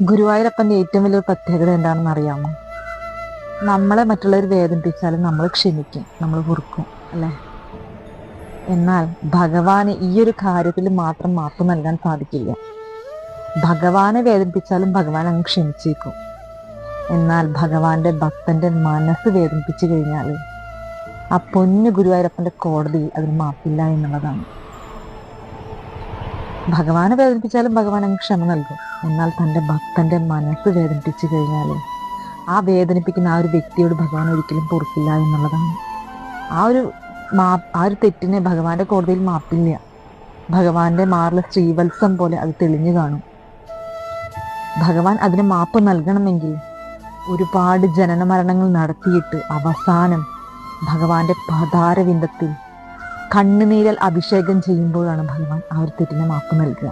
ഗുരുവായൂരപ്പന്റെ ഏറ്റവും വലിയൊരു പ്രത്യേകത എന്താണെന്ന് അറിയാമോ? നമ്മളെ മറ്റുള്ളവർ വേദനിപ്പിച്ചാലും നമ്മൾ ക്ഷമിക്കും, നമ്മൾ പൊറുക്കും, അല്ലെ? എന്നാൽ ഭഗവാന് ഈ ഒരു കാര്യത്തിൽ മാത്രം മാപ്പ് നൽകാൻ സാധിക്കില്ല. ഭഗവാനെ വേദനിപ്പിച്ചാലും ഭഗവാൻ അങ്ങ് ക്ഷമിച്ചേക്കും. എന്നാൽ ഭഗവാന്റെ ഭക്തന്റെ മനസ്സ് വേദനിപ്പിച്ചു കഴിഞ്ഞാൽ ആ പൊന്നു ഗുരുവായൂരപ്പന്റെ കോടതിയിൽ അതിന് മാപ്പില്ല എന്നുള്ളതാണ്. ഭഗവാനെ വേദനിപ്പിച്ചാലും ഭഗവാൻ അങ്ങ് ക്ഷമ നൽകും. എന്നാൽ തൻ്റെ ഭക്തന്റെ മനസ്സ് വേദനിപ്പിച്ചു കഴിഞ്ഞാൽ ആ വേദനിപ്പിക്കുന്ന ആ ഒരു വ്യക്തിയോട് ഭഗവാൻ ഒരിക്കലും പൊറുക്കില്ല എന്നുള്ളതാണ്. ആ ഒരു തെറ്റിനെ ഭഗവാന്റെ കോടതിയിൽ മാപ്പില്ല. ഭഗവാന്റെ മാറിലെ ശ്രീവത്സം പോലെ അത് തെളിഞ്ഞു കാണും. ഭഗവാൻ അതിന് മാപ്പ് നൽകണമെങ്കിൽ ഒരുപാട് ജനന മരണങ്ങൾ നടത്തിയിട്ട് അവസാനം ഭഗവാന്റെ പാതാരവിന്ദത്തിൽ കണ്ണുനീരൽ അഭിഷേകം ചെയ്യുമ്പോഴാണ് ഭഗവാൻ ആ ഒരു തെറ്റിനെ മാപ്പ് നൽകുക.